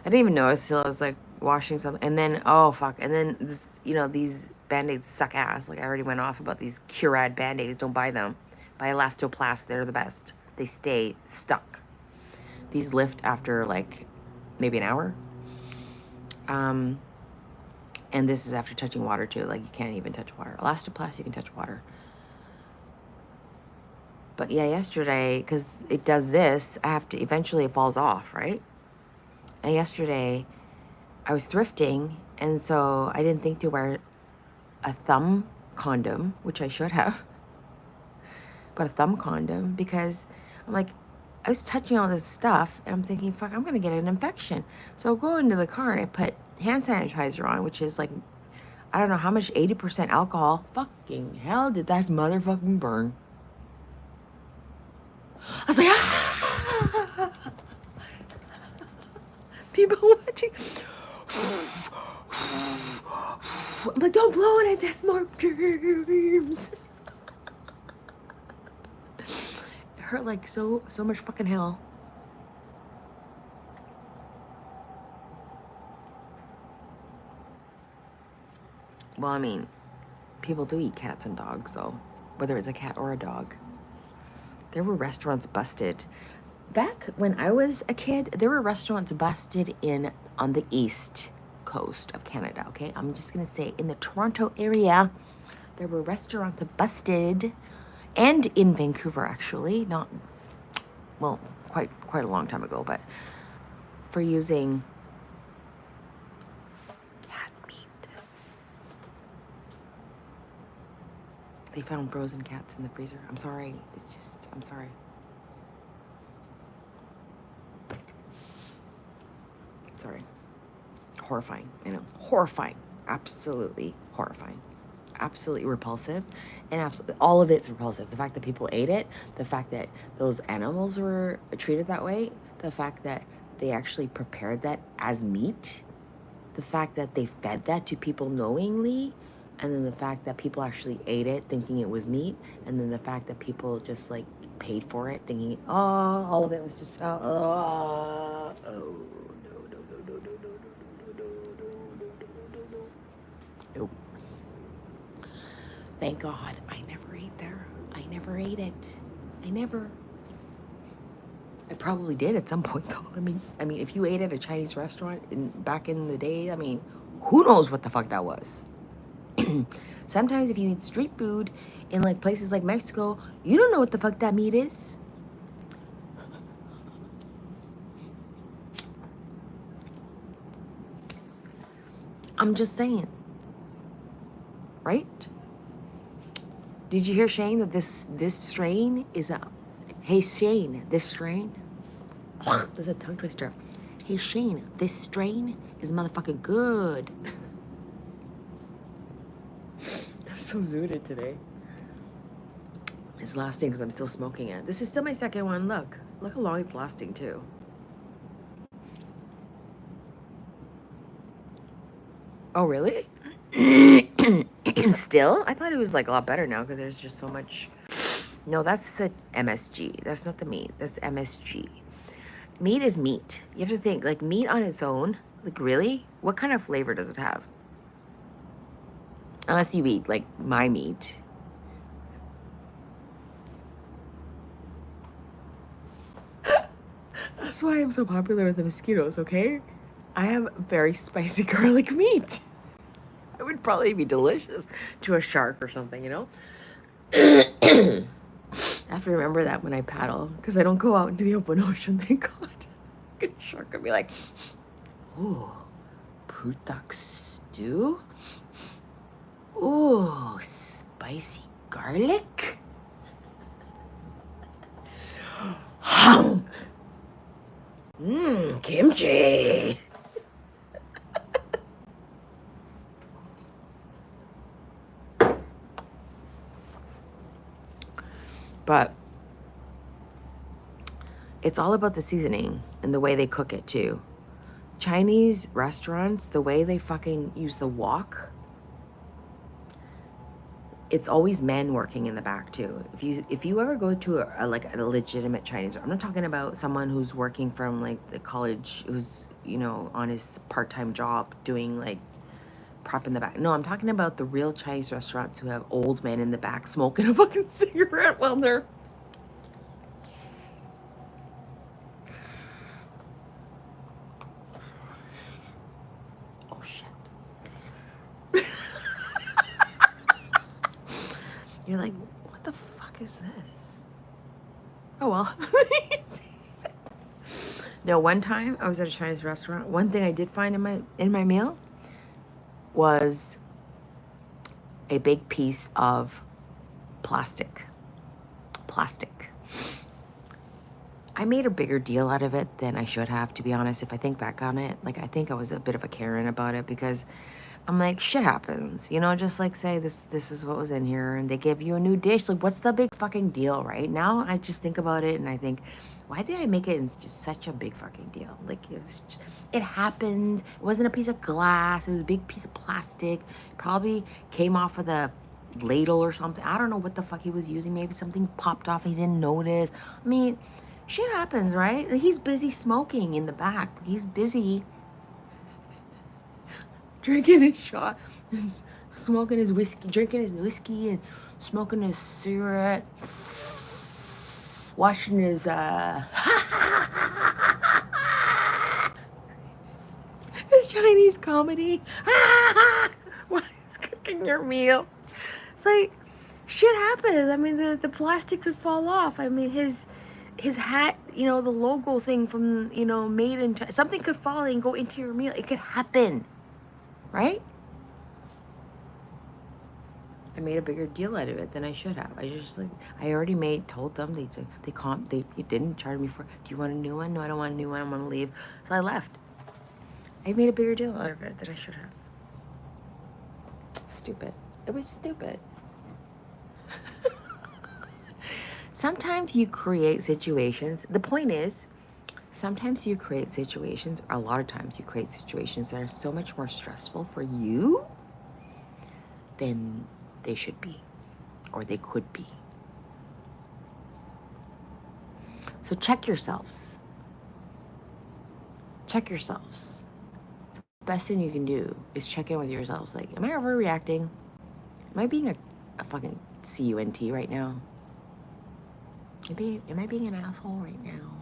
I didn't even notice till I was like washing something. And then, oh fuck. And then, this, you know, these Band-Aids suck ass. Like I already went off about these Curad Band-Aids. Don't buy them. Buy Elastoplast. They're the best. They stay stuck. These lift after like maybe an hour. And this is after touching water too. Like you can't even touch water. Elastoplast, you can touch water. But yeah, yesterday, because it does this, I have to, eventually it falls off, right? And yesterday, I was thrifting, and so I didn't think to wear a thumb condom, which I should have, but a thumb condom, because I'm like, I was touching all this stuff, and I'm thinking, fuck, I'm gonna get an infection. So I go into the car and I put hand sanitizer on, which is like, I don't know how much, 80% alcohol. Fucking hell, did that motherfucking burn. I was like, ah! People watching. I'm like, don't blow it, that's more germs. It hurt like so much fucking hell. Well, I mean, people do eat cats and dogs, though, whether it's a cat or a dog. There were restaurants busted. Back when I was a kid, there were restaurants busted on the east coast of Canada, okay? I'm just gonna say in the Toronto area, there were restaurants busted, and in Vancouver, actually, not, well, quite a long time ago, but for using cat meat. They found frozen cats in the freezer. I'm sorry. I'm sorry. Sorry. Horrifying. I know. Horrifying. Absolutely horrifying. Absolutely repulsive. And absolutely, all of it's repulsive. The fact that people ate it, the fact that those animals were treated that way, the fact that they actually prepared that as meat, the fact that they fed that to people knowingly, and then the fact that people actually ate it thinking it was meat, and then the fact that people just like paid for it thinking, oh, all of it was just, oh, no. Nope. Thank God I never ate there. I never ate it. I probably did at some point though. I mean, if you ate at a Chinese restaurant back in the day, I mean, who knows what the fuck that was? Sometimes if you eat street food in like places like Mexico, you don't know what the fuck that meat is. I'm just saying. Right? Did you hear, Shane, that this strain is a... Hey, Shane, this strain... There's a tongue twister. Hey, Shane, this strain is motherfucking good. I'm so zooted today. It's lasting because I'm still smoking it. This is still my second one. Look how long it's lasting, too. Oh, really? Still? I thought it was like a lot better now because there's just so much. No, that's the MSG. That's not the meat. That's MSG. Meat is meat. You have to think, like, meat on its own, like, really? What kind of flavor does it have? Unless you eat, like, my meat. That's why I'm so popular with the mosquitoes, okay? I have very spicy garlic meat. It would probably be delicious to a shark or something, you know? I have to remember that when I paddle, because I don't go out into the open ocean, thank God. A shark would be like, ooh, putak stew? Ooh, spicy garlic? Kimchi. But it's all about the seasoning and the way they cook it too. Chinese restaurants, the way they fucking use the wok, it's always men working in the back too. If you ever go to a legitimate Chinese, I'm not talking about someone who's working from like the college, who's, you know, on his part-time job doing like prep in the back. No, I'm talking about the real Chinese restaurants who have old men in the back smoking a fucking cigarette while they're... Oh, shit. You're like, what the fuck is this? Oh, well. No, one time I was at a Chinese restaurant. One thing I did find in my meal was a big piece of plastic. Plastic. I made a bigger deal out of it than I should have, to be honest. If I think back on it, like, I think I was a bit of a Karen about it, because I'm like, shit happens, you know, just like, say this is what was in here, and they give you a new dish. Like, what's the big fucking deal, right? Now I just think about it and I think, why did I make it in just such a big fucking deal? Like, it happened. It wasn't a piece of glass. It was a big piece of plastic. Probably came off of the ladle or something. I don't know what the fuck he was using. Maybe something popped off. He didn't notice. I mean, shit happens, right? He's busy smoking in the back. He's busy drinking his shot, and smoking his whiskey, drinking his whiskey, and smoking his cigarette, watching his his Chinese comedy. While he's cooking your meal. It's like, shit happens. I mean, the plastic could fall off. I mean, his hat, you know, the logo thing from, you know, made in China, something could fall and go into your meal. It could happen. Right? I made a bigger deal out of it than I should have. I just, like, I already told them, they didn't charge me for, do you want a new one? No, I don't want a new one. I want to leave. So I left. I made a bigger deal out of it than I should have. Stupid. It was stupid. Sometimes you create situations. The point is, sometimes you create situations, or a lot of times you create situations that are so much more stressful for you than they should be, or they could be. So check yourselves. Check yourselves. The best thing you can do is check in with yourselves. Like, am I overreacting? Am I being a fucking cunt right now? Am I being an asshole right now?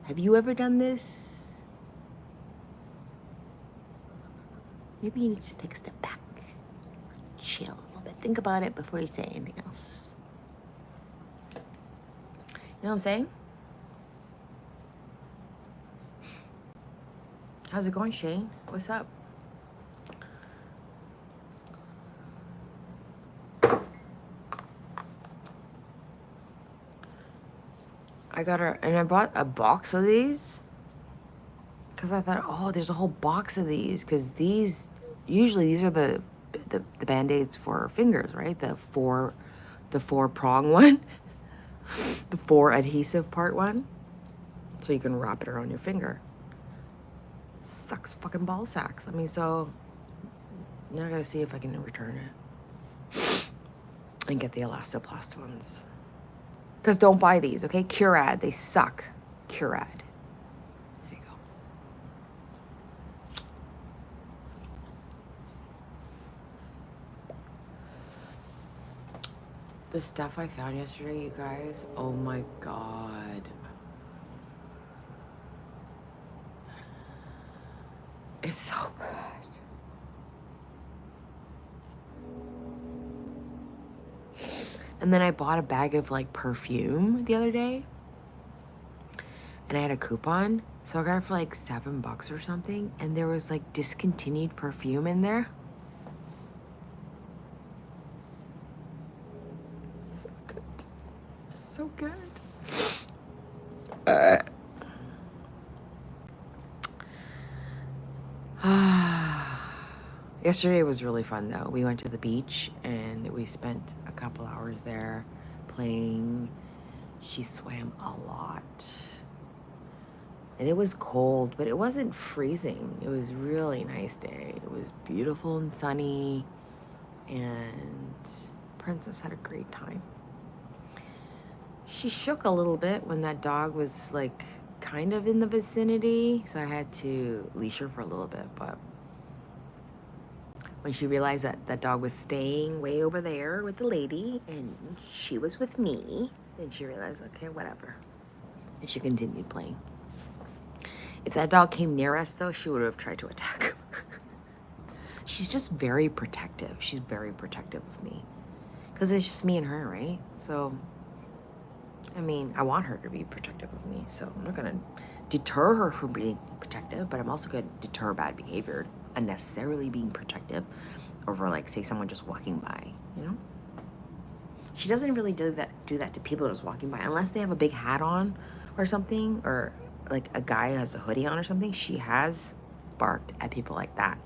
Have you ever done this? Maybe you need to just take a step back. Chill a little bit. Think about it before you say anything else. You know what I'm saying? How's it going, Shane? What's up? I bought a box of these because I thought, oh, there's a whole box of these, because usually these are the Band-Aids for fingers, right? The four prong one, the 4 adhesive part one, so you can wrap it around your finger. Sucks fucking ball sacks. I mean, so now I gotta see if I can return it and get the elastoplast ones. Because don't buy these, okay? Curad, they suck. Curad. There you go. The stuff I found yesterday, you guys, oh my God. It's so good. And then I bought a bag of, like, perfume the other day. And I had a coupon. So I got it for like $7 or something. And there was, like, discontinued perfume in there. So good. It's just so good. Yesterday was really fun, though. We went to the beach and we spent a couple hours there playing. She swam a lot. And it was cold, but it wasn't freezing. It was a really nice day. It was beautiful and sunny. And Princess had a great time. She shook a little bit when that dog was, like, kind of in the vicinity. So I had to leash her for a little bit, but when she realized that that dog was staying way over there with the lady and she was with me, then she realized, okay, whatever. And she continued playing. If that dog came near us, though, she would have tried to attack him. She's just very protective. She's very protective of me. Because it's just me and her, right? So I mean, I want her to be protective of me, so I'm not gonna deter her from being protective, but I'm also gonna deter bad behavior, unnecessarily being protective over, like, say someone just walking by, you know? She doesn't really do that to people just walking by, unless they have a big hat on or something, or like a guy has a hoodie on or something. She has barked at people like that,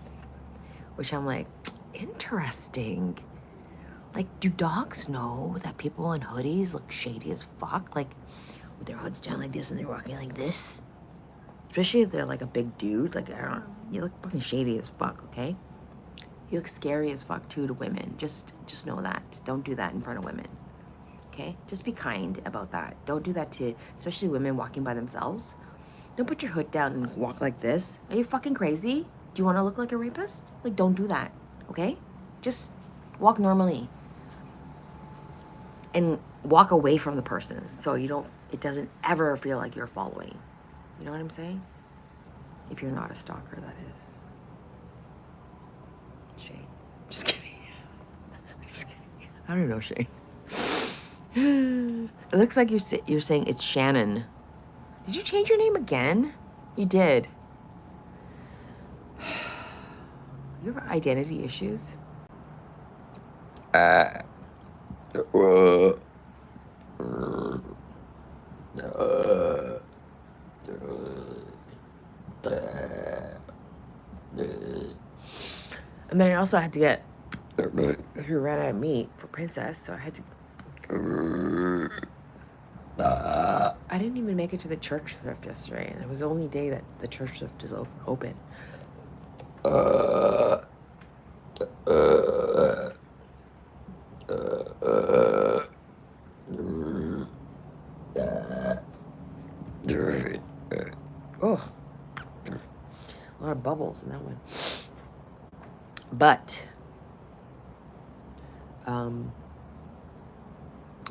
which I'm like, interesting. Like, do dogs know that people in hoodies look shady as fuck? Like, with their hoods down like this and they're walking like this? Especially if they're like a big dude. Like, I don't, you look fucking shady as fuck, okay? You look scary as fuck too to women. Just know that. Don't do that in front of women. Okay? Just be kind about that. Don't do that to, especially women walking by themselves. Don't put your hood down and walk like this. Are you fucking crazy? Do you want to look like a rapist? Like, don't do that. Okay? Just walk normally. And walk away from the person so you don't, it doesn't ever feel like you're following. You know what I'm saying? If you're not a stalker, that is. Shane. Just kidding. Just kidding. I don't know, Shane. It looks like you're saying it's Shannon. Did you change your name again? You did. You have identity issues? And then I also had to get, we ran out of meat for Princess, so I had to. I didn't even make it to the church thrift yesterday, and it was the only day that the church thrift is open. Oh, a lot of bubbles in that one. But,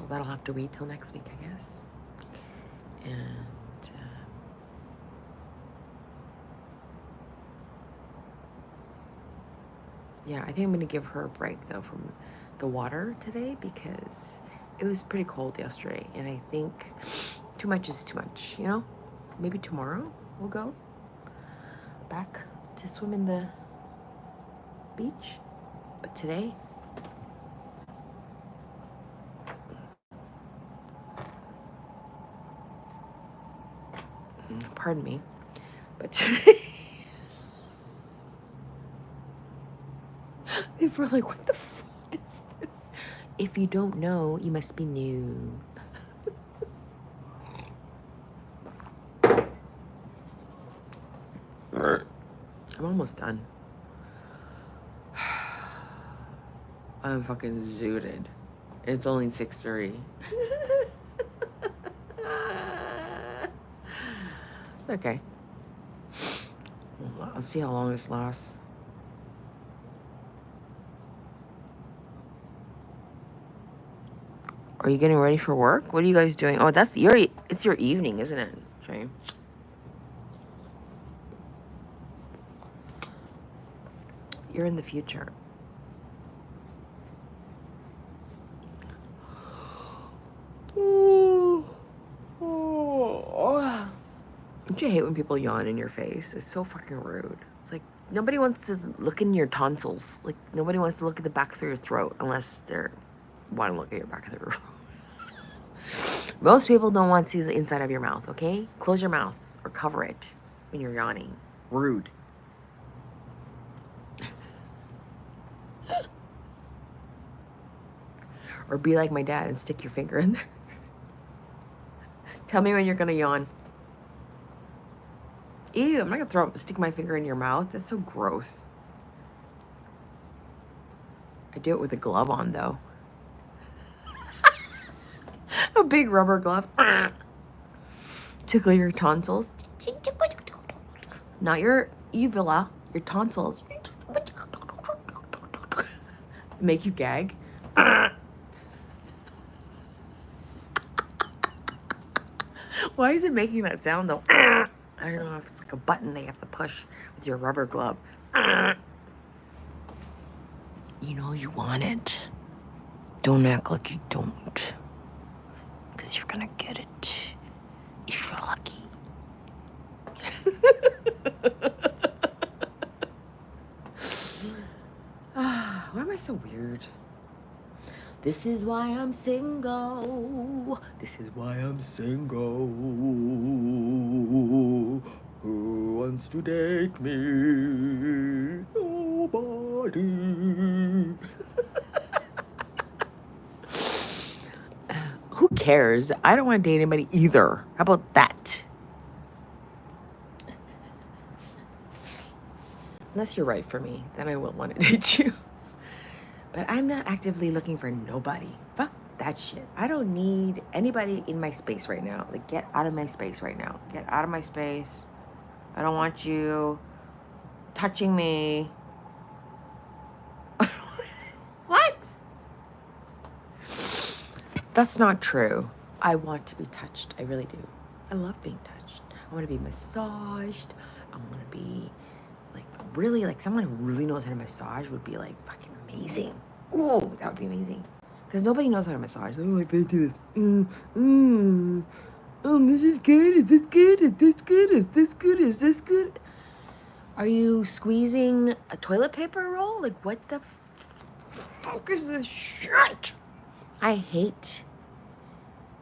that'll have to wait till next week, I guess. And, yeah, I think I'm going to give her a break, though, from the water today because it was pretty cold yesterday. And I think too much is too much, you know? Maybe tomorrow we'll go back to swim in the beach. But today, pardon me, but today, people are like, what the fuck is this? If you don't know, you must be new. I'm almost done. I'm fucking zooted. It's only 6:30. Okay. I'll see how long this lasts. Are you getting ready for work? What are you guys doing? Oh, it's your evening, isn't it? Okay. You're in the future. Don't you hate when people yawn in your face? It's so fucking rude. It's like, nobody wants to look in your tonsils. Like, nobody wants to look at the back of your throat unless they want to look at your back of their throat. Most people don't want to see the inside of your mouth, okay? Close your mouth or cover it when you're yawning. Rude. Or be like my dad and stick your finger in there. Tell me when you're gonna yawn. Ew, I'm not gonna stick my finger in your mouth. That's so gross. I do it with a glove on, though. A big rubber glove. Tickle your tonsils. Not your uvula, your tonsils. Make you gag. Why is it making that sound, though? I don't know if it's like a button they have to push with your rubber glove. You know you want it. Don't act like you don't. because you're gonna get it if you're lucky. Why am I so weird? This is why I'm single. This is why I'm single. Who wants to date me? Nobody. Who cares? I don't want to date anybody either. How about that? Unless you're right for me, then I will want to date you. But I'm not actively looking for nobody. Fuck that shit. I don't need anybody in my space right now. Like, get out of my space right now. Get out of my space. I don't want you touching me. What? That's not true. I want to be touched. I really do. I love being touched. I want to be massaged. I want to be like really, like someone who really knows how to massage would be like fucking amazing. Ooh, that would be amazing. Because nobody knows how to massage. They're like, they do this. This is good. Is this good? Is this good? Is this good? Is this good? Are you squeezing a toilet paper roll? Like, what the fuck is this shit? I hate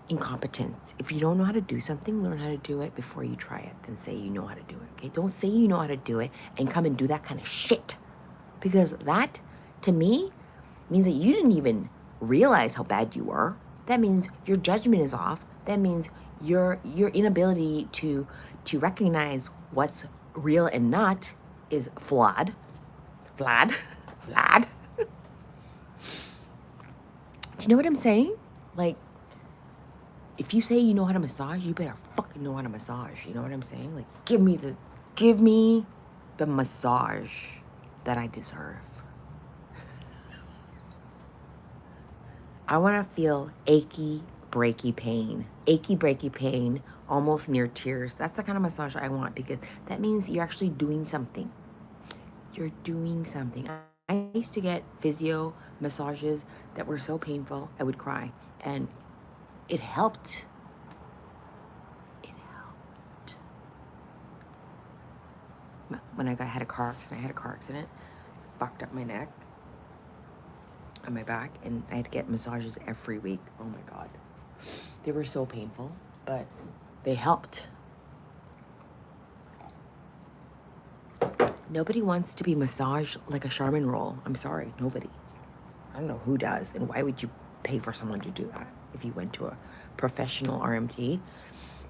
incompetence. If you don't know how to do something, learn how to do it before you try it. Then say you know how to do it, okay? Don't say you know how to do it and come and do that kind of shit. Because that, to me, means that you didn't even realize how bad you were. That means your judgment is off. That means your inability to recognize what's real and not is flawed. Flawed. Flawed. Do you know what I'm saying? Like, if you say you know how to massage, you better fucking know how to massage. You know what I'm saying? Like, give me the massage that I deserve. I want to feel achy, breaky pain, almost near tears. That's the kind of massage I want, because that means you're actually doing something. You're doing something. I used to get physio massages that were so painful, I would cry. And it helped. It helped. When I had a car accident, fucked up my neck on my back, and I had to get massages every week. Oh my God. They were so painful, but they helped. Nobody wants to be massaged like a Charmin roll. I'm sorry, nobody. I don't know who does, and why would you pay for someone to do that if you went to a professional RMT?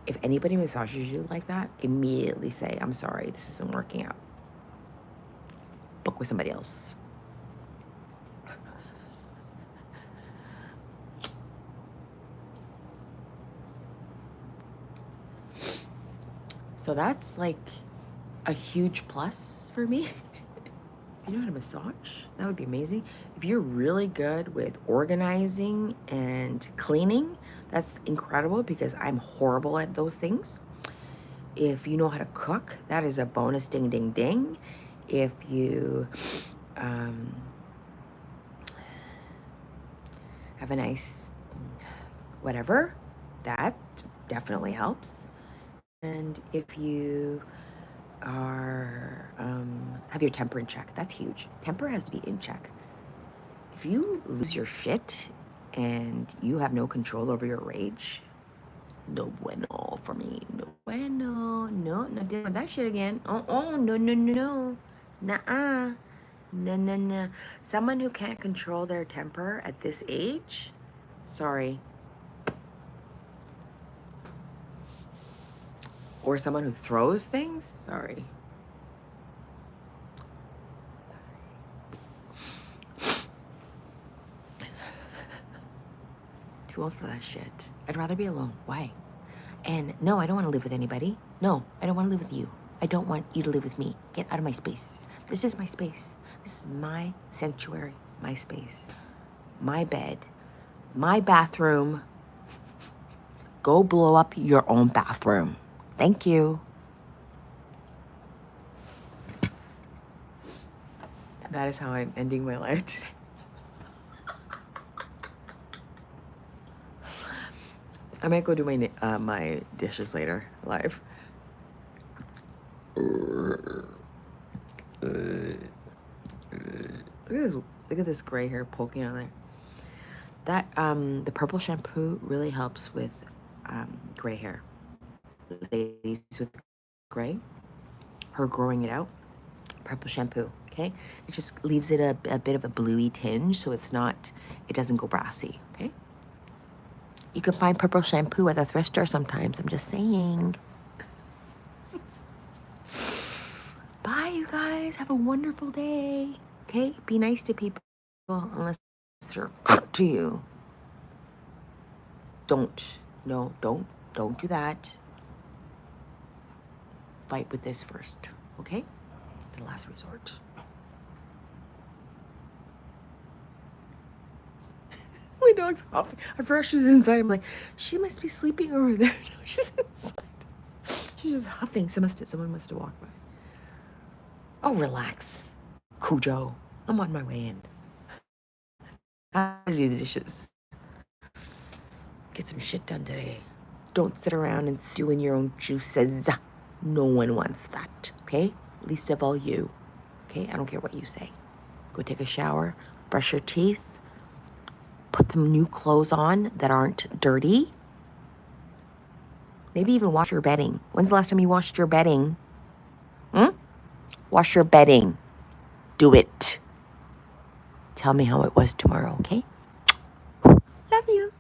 If anybody massages you like that, immediately say, I'm sorry, this isn't working out. Book with somebody else. So that's like a huge plus for me. If you know how to massage, that would be amazing. If you're really good with organizing and cleaning, that's incredible, because I'm horrible at those things. If you know how to cook, that is a bonus, ding, ding, ding. If you have a nice whatever, that definitely helps. And if you are have your temper in check, that's huge. Temper has to be in check. If you lose your shit and you have no control over your rage, no bueno for me. No bueno. No, not doing that shit again. No. Nuh-uh. No. Someone who can't control their temper at this age, sorry. Or someone who throws things, sorry. Too old for that shit. I'd rather be alone. Why? And no, I don't want to live with anybody. No, I don't want to live with you. I don't want you to live with me. Get out of my space. This is my space. This is my sanctuary, my space, my bed, my bathroom. Go blow up your own bathroom. Thank you. That is how I'm ending my life today. I might go do my dishes later, live. Look at this gray hair poking out there. That the purple shampoo really helps with gray hair. Ladies with gray, her growing it out. Purple shampoo, okay? It just leaves it a bit of a bluey tinge, so it doesn't go brassy, okay? You can find purple shampoo at the thrift store sometimes. I'm just saying. Bye, you guys. Have a wonderful day. Okay? Be nice to people unless they're to you. Don't do that. Fight with this first, okay? It's the last resort. My dog's huffing. I forgot she was inside. I'm like, she must be sleeping over there. No, she's inside. She's just huffing. Someone must have walked by. Oh, relax, Cujo. I'm on my way in. How to do the dishes. Get some shit done today. Don't sit around and stew in your own juices. No one wants that, okay? Least of all you, okay? I don't care what you say. Go take a shower, brush your teeth, put some new clothes on that aren't dirty. Maybe even wash your bedding. When's the last time you washed your bedding? Wash your bedding. Do it. Tell me how it was tomorrow, okay? Love you.